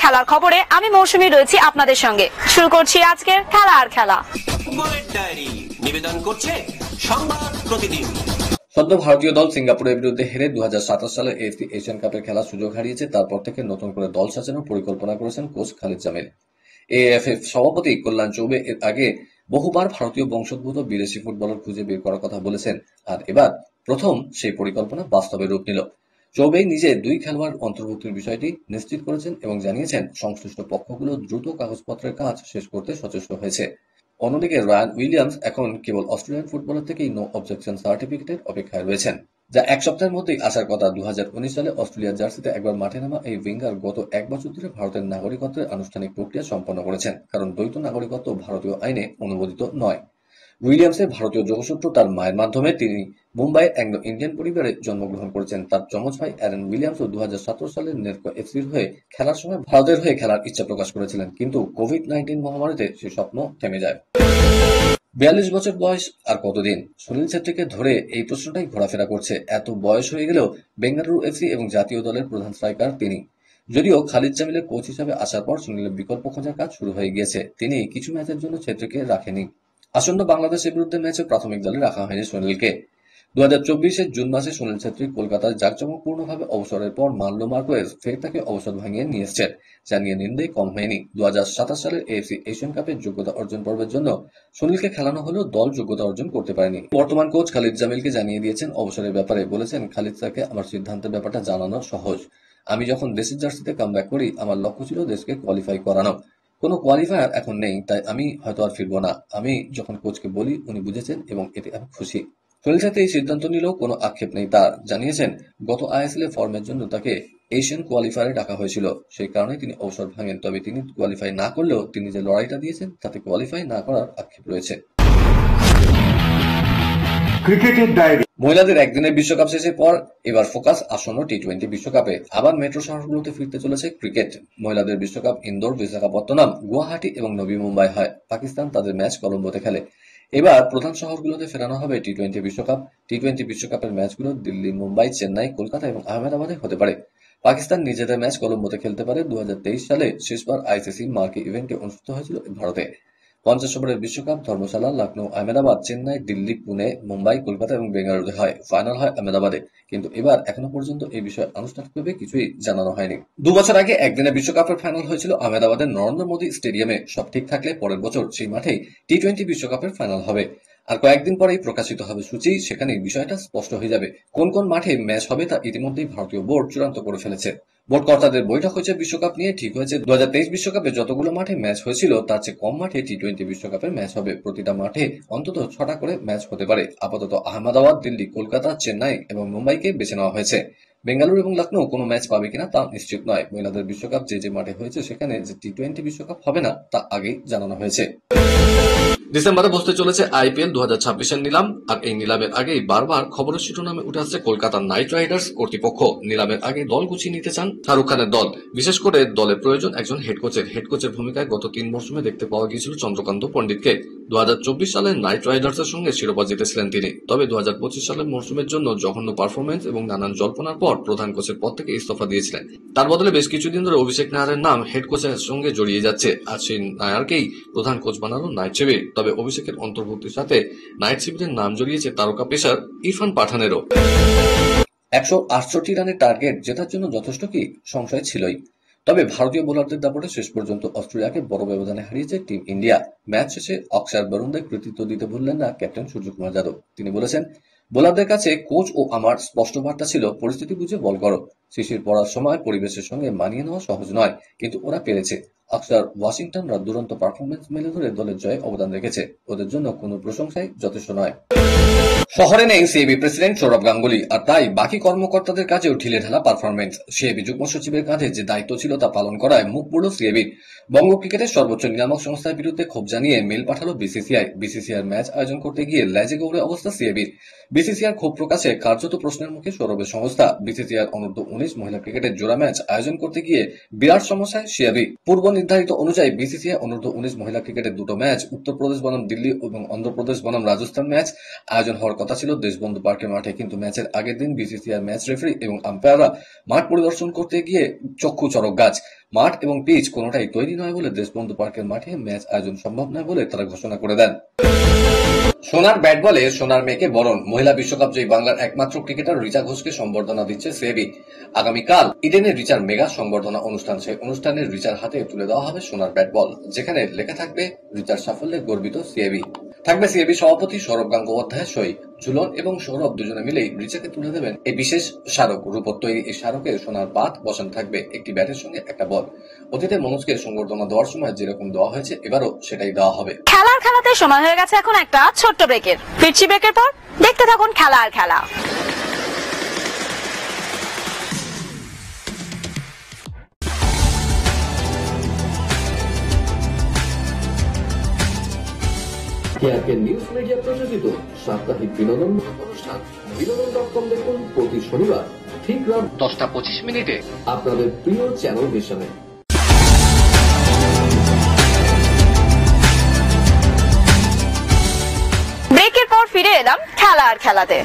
খেলার খবরে আমি মৌসুমী রয়েছি আপনাদের সঙ্গে। শুরু করছি আজকের খেলা আর খেলা। ফুটবলের ডায়েরি নিবেদন করছে সংবাদ প্রতিদিন। সদ্য ভারতীয় দল সিঙ্গাপুরের বিরুদ্ধে হেরে 2027 সালে এএফসি এশিয়ান কাপের খেলার সুযোগ হারিয়েছে। তারপর থেকে নতুন করে দল সাজানোর পরিকল্পনা করেছেন কোচ খালিদ জামিল। এএফএফ সভাপতি কল্যাণ চৌবে এর আগে বহুবার ভারতীয় বংশোদ্ভূত বিদেশি ফুটবলার খুঁজে বের করার কথা বলেছেন, আর এবার প্রথম সেই পরিকল্পনা বাস্তবে রূপ নিল। চৌবে নিজে 2 খেলোয়াড় অন্তর্ভুক্তির বিষয়টি নিশ্চিত করেছেন এবং জানিয়েছেন সংশ্লিষ্ট পক্ষগুলো দ্রুত কাগজপত্রের কাজ শেষ করতে সচেষ্ট হয়েছে। অন্যদিকে রায়ান উইলিয়ামস এখন কেবল অস্ট্রেলিয়ান ফুটবলার থেকেই নো অবজেকশন সার্টিফিকেটের অপেক্ষায় রয়েছেন, যা 1 সপ্তাহের মধ্যেই আসার কথা। 2019 সালে অস্ট্রেলিয়ার জার্সিতে একবার মাঠে নামা এই উইঙ্গার গত 1 বছর ধরে ভারতের নাগরিকত্বের আনুষ্ঠানিক প্রক্রিয়া সম্পন্ন করেছেন, কারণ দ্বৈত নাগরিকত্ব ভারতীয় আইনে অনুমোদিত নয়। উইলিয়ামসের ভারতীয় যোগসূত্র তার মায়ের মাধ্যমে। তিনি মুম্বাইয়ের অ্যাংলো ইন্ডিয়ান পরিবারে জন্মগ্রহণ করেছেন। তার যমজ ভাই অ্যারন উইলিয়ামসও 2017 সালে নেরকো এফসির হয়ে খেলার সময় ভারতের হয়ে খেলার ইচ্ছা প্রকাশ করেছিলেন, কিন্তু কোভিড-19 মহামারীতে সেই স্বপ্ন থেমে যায়। 42 বছর বয়স আর কতদিন? সুনীল ছেত্রীকে ধরে এই প্রশ্নটাই ঘোরাফেরা করছে। এত বয়স হয়ে গেলেও বেঙ্গালুরু এফসি এবং জাতীয় দলের প্রধান স্ট্রাইকার তিনি। যদিও খালিদ জামিলের কোচ হিসাবে আসার পর সুনীলের বিকল্প খোঁজার কাজ শুরু হয়ে গিয়েছে। তিনি কিছু ম্যাচের জন্য ছেত্রীকে রাখেনি। আসন্ন বাংলাদেশের বিরুদ্ধে ম্যাচে প্রাথমিক দলে রাখা হয়নি সুনীলকে। 2024-এর জুন মাসে সুনীল ছেত্রী কলকাতায় জাঁকজমকপূর্ণভাবে অবসরের পর মানলো মার্কোয়েজ ফের তাকে অবসর ভাঙিয়ে নিয়ে এসেছেন, যা নিয়ে নিন্দাই কম হয়নি। 2027 সালের এএফসি এশিয়ান কাপের যোগ্যতা অর্জন পর্বের জন্য সুনীলকে খেলানো হলেও দল যোগ্যতা অর্জন করতে পারেনি। বর্তমান কোচ খালিদ জামিলকে জানিয়ে দিয়েছেন অবসরের ব্যাপারে। বলেছেন, খালিদ স্যারকে আমার সিদ্ধান্তের ব্যাপারটা জানানো সহজ। আমি যখন দেশের জার্সিতে কামব্যাক করি, আমার লক্ষ্য ছিল দেশকে কোয়ালিফাই করানো। কোনো কোয়ালিফায়ার এখন নেই, তাই আমি হয়তো আর ফিরবো না। আমি যখন কোচকে বলি উনি বুঝেছেন এবং এতে আমি খুশি। সুনীল ছেত্রী এই সিদ্ধান্ত নিলেও কোনো আক্ষেপ নেই তার। জানিয়েছেন, গত আইএসএল ফর্মের জন্য তাকে এশিয়ান কোয়ালিফায়ারে ডাকা হয়েছিল, সেই কারণে তিনি অবসর ভাঙেন। তবে তিনি কোয়ালিফাই না করলেও তিনি যে লড়াইটা দিয়েছেন তাতে কোয়ালিফাই না করার আক্ষেপ রয়েছে। ক্রিকেটের ডায়েরি। মহিলাদের একদিনের বিশ্বকাপ শেষের পর এবার ফোকাস আসন্ন টি-20 বিশ্বকাপে। আবার মেট্রো শহরগুলোতে ফিরতে চলেছে ক্রিকেট। মহিলাদের বিশ্বকাপ ইন্দোর, বিশাখাপত্তনম, গুয়াহাটি এবং নবী মুম্বাই হয়। পাকিস্তান তাদের ম্যাচ কলম্বোতে খেলে। এবার প্রধান শহরগুলোতে ফেরানো হবে টি-20 বিশ্বকাপ। টি-20 বিশ্বকাপের ম্যাচগুলো দিল্লি, মুম্বাই, চেন্নাই, কলকাতা এবং আহমেদাবাদে হতে পারে। পাকিস্তান নিজেদের ম্যাচ কলম্বোতে খেলতে পারে। 2023 সালে শেষবার আইসিসি মার্কি ইভেন্টে অনুষ্ঠিত হয়েছিল ভারতে। 50 ওভারের বিশ্বকাপ ধর্মশালা, লখনৌ, আহমেদাবাদ, চেন্নাই, দিল্লি, পুনে, মুম্বাই, কলকাতা এবং বেঙ্গালুরুতে হয়। ফাইনাল হয় আহমেদাবাদে। কিন্তু এবার এখনো পর্যন্ত এই বিষয়ে আনুষ্ঠানিকভাবে কিছুই জানানো হয়নি। 2 বছর আগে একদিনের বিশ্বকাপের ফাইনাল হয়েছিল আহমেদাবাদের নরেন্দ্র মোদী স্টেডিয়ামে। সব ঠিক থাকলে পরের বছর সেই মাঠেই টি-20 বিশ্বকাপের ফাইনাল হবে। আর কয়েকদিন পরেই প্রকাশিত হবে সূচি। সেখানে বিষয়টা স্পষ্ট হয়ে যাবে। কোন কোন মাঠে ম্যাচ হবে তা ইতিমধ্যেই ভারতীয় বোর্ড চূড়ান্ত করে ফেলেছে। বোর্ড কর্তাদের বৈঠক হয়েছে বিশ্বকাপ নিয়ে। ঠিক হয়েছে 2023 বিশ্বকাপে যতগুলো মাঠে ম্যাচ হয়েছিল তার চেয়ে কম মাঠে টি-20 বিশ্বকাপের ম্যাচ হবে। প্রতিটা মাঠে অন্তত 6টা করে ম্যাচ হতে পারে। আপাতত আহমেদাবাদ, দিল্লি, কলকাতা, চেন্নাই এবং মুম্বাইকে বেছে নেওয়া হয়েছে। বেঙ্গালুরু এবং লখনৌ কোনো ম্যাচ পাবে কিনা তা নিশ্চিত নয়। মহিলাদের বিশ্বকাপ যে মাঠে হয়েছে সেখানে যে টি-20 বিশ্বকাপ হবে না তা আগেই জানানো হয়েছে। ডিসেম্বরে বসতে চলেছে আইপিএল 2026-এর নিলাম। আর এই নিলামের আগেই বারবার খবরের শিরোনামে উঠে আসছে কলকাতা নাইট রাইডার্স কর্তৃপক্ষ নিলামের আগে দল গুছিয়ে নিতে চান শাহরুখ খানের দল। বিশেষ করে দলের প্রয়োজন একজন হেড কোচের ভূমিকায় গত 3 মরশুমে দেখতে পাওয়া গিয়েছিল চন্দ্রকান্ত পণ্ডিতকে। 2024 সালে নাইট রাইডার্সের সঙ্গে শিরোপা জিতেছিলেন তিনি। তবে 2025 সালের মরশুমের জন্য জঘন্য পারফরমেন্স এবং নানান জল্পনার পর প্রধান কোচের পদ থেকে ইস্তফা দিয়েছিলেন। তার বদলে বেশ কিছুদিন ধরে অভিষেক নায়ারের নাম হেড কোচের সঙ্গে জড়িয়ে যাচ্ছে। আর সেই নায়ারকেই প্রধান কোচ বানালো নাইট শিবির। তবে অভিষেকের অন্তর্ভুক্তির সাথে নাইট শিবিরের নাম জড়িয়েছে তারকা পেসার ইরফান পাঠানেরও। 168 রানের টার্গেট জেতার জন্য যথেষ্ট কি? সংশয় ছিলই। তবে ভারতীয় বোলারদের দাপটে শেষ পর্যন্ত অস্ট্রেলিয়াকে বড় ব্যবধানে হারিয়েছে টিম ইন্ডিয়া। ম্যাচ শেষে অক্ষর বরুণদের কৃতিত্ব দিতে ভুললেন না ক্যাপ্টেন সূর্যকুমার যাদব। তিনি বলেছেন, বোলারদের কাছে কোচ ও আমার স্পষ্ট বার্তা ছিল পরিস্থিতি বুঝে বল করো। শিশির পড়ার সময় পরিবেশের সঙ্গে মানিয়ে নেওয়া সহজ নয়, কিন্তু ওরা পেরেছে। অক্ষর ওয়াশিংটনরা দুরন্ত পারফরমেন্স মেলে ধরে দলের জয়ে অবদান রেখেছে। ওদের জন্য কোনো প্রশংসাই যথেষ্ট নয়। শহরে নেই সিএবি প্রেসিডেন্ট সৌরভ গাঙ্গুলি, আর তাই বাকি কর্মকর্তাদের কাজেও ঢিলেঢালা পারফরমেন্স। সিএবি যুগ্ম সচিবের কাঁধে যে দায়িত্ব ছিল তা পালন করায় মুখ পুরল সিএবির। বঙ্গ ক্রিকেটের সর্বোচ্চ নিয়ামক সংস্থার বিরুদ্ধে ক্ষোভ জানিয়ে মেল পাঠালো বিসিসিআই। বিসিসিআইর ম্যাচ আয়োজন করতে গিয়ে লেজে গৌড়ে অবস্থা সিএবির। বিসিসিআইর ক্ষোভ প্রকাশে কার্যত প্রশ্নের মুখে সৌরভের সংস্থা। বিসিসিআইর অনূর্ধ্ব 19 মহিলা ক্রিকেটের জোড়া ম্যাচ আয়োজন করতে গিয়ে বিরাট সমস্যায় সিএবি। পূর্ব নির্ধারিত অনুযায়ী বিসিসিআই অনূর্ধ্ব 19 মহিলা ক্রিকেটের দুটো ম্যাচ উত্তরপ্রদেশ বনাম দিল্লি এবং অন্ধ্রপ্রদেশ বনাম রাজস্থান ম্যাচ আয়োজন হওয়ার কথা ছিল দেশবন্ধু পার্কের মাঠে, কিন্তু ম্যাচের আগের দিন বিসিসিআই ম্যাচ রেফারি এবং আম্পায়াররা মাঠ পরিদর্শন করতে গিয়ে চক্ষু চড়ক গাছ। মাঠ এবং পিচ কোনোটাই তৈরি নয় বলে দেশবন্ধু পার্কের মাঠে ম্যাচ আয়োজন সম্ভব নয় বলে তারা ঘোষণা করে দেন। সোনার ব্যাট বলে সোনার মেয়েকে বরণ, মহিলা বিশ্বকাপ জয়ী বাংলার একমাত্র ক্রিকেটার রিচা ঘোষকে সংবর্ধনা দিচ্ছে সিএবি। আগামীকাল ইডেনে রিচার মেগা সংবর্ধনা অনুষ্ঠান, সেই অনুষ্ঠানে রিচার হাতে তুলে দেওয়া হবে সোনার ব্যাট বল, যেখানে লেখা থাকবে রিচার সাফল্যে গর্বিত সিএবি। থাকবে সিএবি সভাপতি সৌরভ গঙ্গোপাধ্যায়ের সই। ঝুলন এবং সৌরভ দুজনে মিলেই রিচাকে তুলে দেবেন এই বিশেষ স্মারক। রূপোর তৈরি এই স্মারকে সোনার পাত বসানো থাকবে, একটি ব্যাটের সঙ্গে একটা বল। অতীতে মনোজকে সংবর্ধনা দেওয়ার সময় যেরকম দেওয়া হয়েছে এবারও সেটাই দেওয়া হবে। খেলার খেলাতে সময় হয়ে গেছে এখন একটা ছোট্ট ব্রেকের। ফিরছি ব্রেকের পর, দেখতে থাকুন খেলা আর খেলা। কেআরকে নিউজ মিডিয়া প্রযোজিত সাপ্তাহিক বিনোদন অনুষ্ঠান বিনোদন.com দেখুন প্রতি শনিবার ঠিক রাত 10:25 আপনাদের প্রিয় চ্যানেল ভিশনে। ব্রেকের পর ফিরে এলাম খেলা আর খেলাতে।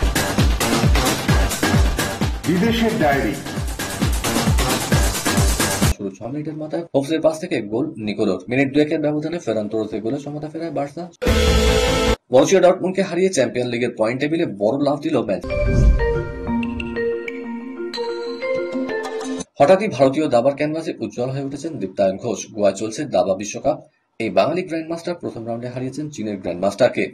বিদেশের ডায়েরি। শুরু 6 মিনিটের মাথায় হোপসের পাস থেকে গোল নিকোলোর। মিনিট 2 ব্যবধানে ফেরান তোরেসে গোলে সমতা ফেরায় বার্সা। বরুসিয়া ডর্টমুন্ডকে হারিয়ে চ্যাম্পিয়ন লিগের পয়েন্ট টেবিলে বড় লাফ দিল ম্যাচ। হঠাৎই ভারতীয় দাবার ক্যানভাসে উজ্জ্বল হয়ে উঠেছেন দীপ্তায়ন ঘোষ। গোয়ায় চলছে দাবা বিশ্বকাপ। এই বাঙালি গ্র্যান্ডমাস্টার প্রথম রাউন্ডে হারিয়েছেন চীনের গ্র্যান্ডমাস্টারকে,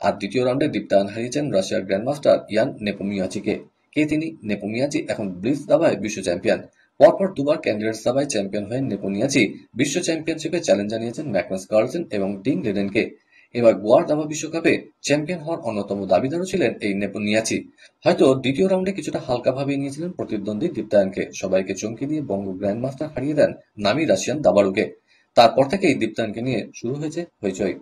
আর দ্বিতীয় রাউন্ডে দীপ্তায়ন হারিয়েছেন রাশিয়ার গ্র্যান্ডমাস্টার ইয়ান নেপোমিয়াচিকে। কে তিনি? নেপোমিয়াচি এখন ব্লিটজ দাবায় বিশ্ব চ্যাম্পিয়ন। পরপর দুবার ক্যান্ডিডেটস দাবায় চ্যাম্পিয়ন হয়ে নেপোমিয়াচি বিশ্ব চ্যাম্পিয়নশিপে চ্যালেঞ্জ জানিয়েছেন ম্যাগনাস কার্লসেন এবং টিম লেডেনকে। এবার গোয়ার দাবা বিশ্বকাপে চ্যাম্পিয়ন হওয়ার অন্যতম দাবিদারও ছিলেন এই নেপোমিয়াচি। হয়তো দ্বিতীয় রাউন্ডে কিছুটা হালকাভাবে নিয়েছিলেন প্রতিদ্বন্দ্বী দীপ্তায়নকে। সবাইকে চমকে দিয়ে বঙ্গ গ্র্যান্ডমাস্টার হারিয়ে দেন নামি রাশিয়ান দাবাড়ুকে। তারপর থেকেই দীপ্তায়নকে নিয়ে শুরু হয়েছে হইচই।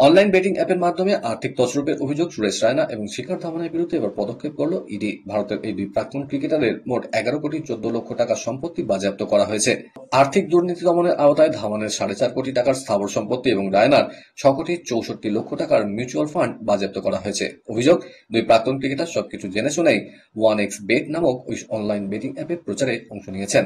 অনলাইন বেটিং অ্যাপের মাধ্যমে আর্থিক তছরূপের অভিযোগ সুরেশ রায়না এবং শিখর ধাওয়ানের বিরুদ্ধে এবার পদক্ষেপ করল ইডি। ভারতের এই দুই প্রাক্তন ক্রিকেটারের মোট 11,14,00,000 টাকার সম্পত্তি বাজেয়াপ্ত করা হয়েছে। আর্থিক দুর্নীতি দমনের আওতায় ধাওয়ানের 4.5 কোটি টাকার স্থাবর সম্পত্তি এবং রায়নার 6,64,00,000 টাকার মিউচুয়াল ফান্ড বাজেয়াপ্ত করা হয়েছে। অভিযোগ, দুই প্রাক্তন ক্রিকেটার সবকিছু জেনে শুনেই 1xBet নামক ওই অনলাইন বেটিং অ্যাপের প্রচারে অংশ নিয়েছেন।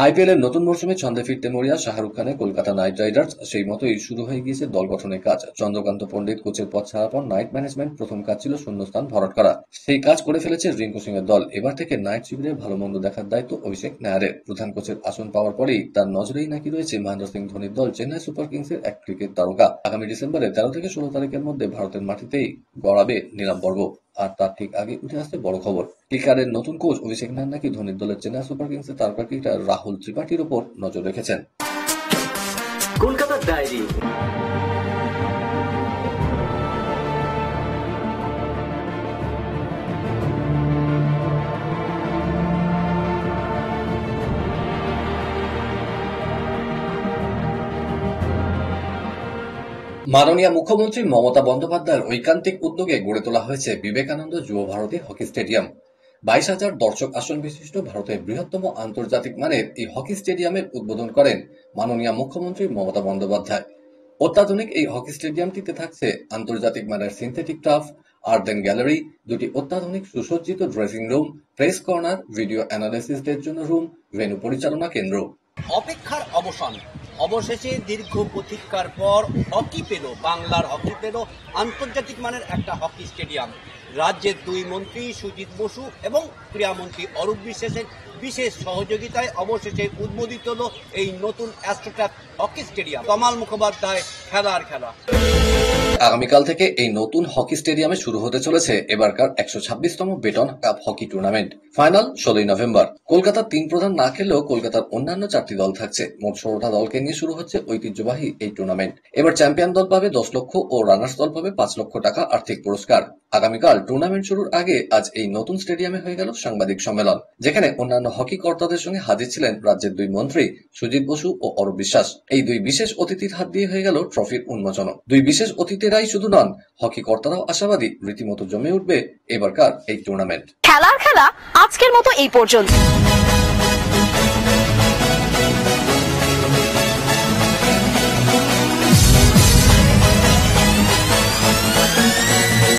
আইপিএল এর নতুন মরশুমে ছন্দে ফিরতে মরিয়া শাহরুখ খানের কলকাতা নাইট রাইডার্স। সেই মতোই শুরু হয়ে গিয়েছে দল গঠনের কাজ। চন্দ্রকান্ত পণ্ডিত কোচের পদ ছাড়ার পর নাইট ম্যানেজমেন্ট প্রথম কাজ ছিল শূন্যস্থান ভরাট করা। সেই কাজ করে ফেলেছে রিঙ্কু সিং এর দল। এবার থেকে নাইট শিবিরে ভালো মন্দ দেখার দায়িত্ব অভিষেক নায়ারের। প্রধান কোচের আসন পাওয়ার পরেই তার নজরেই নাকি রয়েছে মহেন্দ্র সিং ধোনির দল চেন্নাই সুপার কিংসের এক ক্রিকেট তারকা। আগামী ডিসেম্বরে 13 থেকে 16 তারিখের মধ্যে ভারতের মাটিতেই গড়াবে নিলাম পর্ব। আর তার ঠিক আগে উঠে আসছে বড় খবর, ক্রিকেটের নতুন কোচ অভিষেক নায়ার নাকি ধোনির দলের চেন্নাই সুপার কিংসের তারকা ক্রিকেটার রাহুল ত্রিপাঠীর উপর নজর রেখেছেন। কলকাতার ডায়েরি। মাননীয় মুখ্যমন্ত্রী মমতা বন্দ্যোপাধ্যায়ের ঐকান্তিক উদ্যোগে গড়ে তোলা হয়েছে বিবেকানন্দ যুব ভারতী হকি স্টেডিয়াম। 22,000 দর্শক আসন বিশিষ্ট ভারতের বৃহত্তম আন্তর্জাতিক মানের এই হকি স্টেডিয়ামের উদ্বোধন করেন মাননীয় মুখ্যমন্ত্রী মমতা বন্দ্যোপাধ্যায়। অত্যাধুনিক এই হকি স্টেডিয়ামটিতে থাকছে আন্তর্জাতিক মানের সিনথেটিক টার্ফ, আর্দেন গ্যালারি, দুটি অত্যাধুনিক সুসজ্জিত dressing room, press corner, video অ্যানালিসিসদের জন্য রুম, ভেন্যু পরিচালনা কেন্দ্র। অপেক্ষার অবসান, অবশেষে দীর্ঘ প্রতীক্ষার পর হকি পেল, বাংলার হকি পেল আন্তর্জাতিক মানের একটা হকি স্টেডিয়াম। রাজ্যের দুই মন্ত্রী সুজিত বসু এবং ক্রীড়ামন্ত্রী অরূপ বিশ্বাসের বিশেষ সহযোগিতায় অবশেষে উদ্বোধিত হল এই নতুন astroturf hockey stadium. Kamal Mukhopadhyay, খেলার খেলা। আগামীকাল থেকে এই নতুন হকি স্টেডিয়ামে শুরু হতে চলেছে এবারকার 126তম Beighton cup hockey tournament. Final 16 নভেম্বর। কলকাতার 3 প্রধান না খেলেও কলকাতার অন্যান্য 4টি দল থাকছে। মোট 16টা দলকে নিয়ে শুরু হচ্ছে ঐতিহ্যবাহী এই টুর্নামেন্ট। এবার চ্যাম্পিয়ন দল পাবে 10 লক্ষ ও রানার্স দল পাবে 5 লক্ষ টাকা আর্থিক পুরস্কার। আগামীকাল টুর্নামেন্ট শুরুর আগে আজ এই নতুন স্টেডিয়ামে হয়ে গেল সাংবাদিক সম্মেলন, যেখানে অন্যান্য হকি কর্তাদের সঙ্গে হাজির ছিলেন রাজ্যের দুই মন্ত্রী সুজিত বসু ও অরূপ বিশ্বাস। এই দুই বিশেষ অতিথির হাত দিয়ে হয়ে গেল ট্রফির উন্মোচন। দুই বিশেষ অতিথিরাই শুধু নন, হকি কর্তারাও আশাবাদী রীতিমতো জমে উঠবে এবারকার এই টুর্নামেন্ট। খেলার খেলা আজকের মতো এই পর্যন্ত।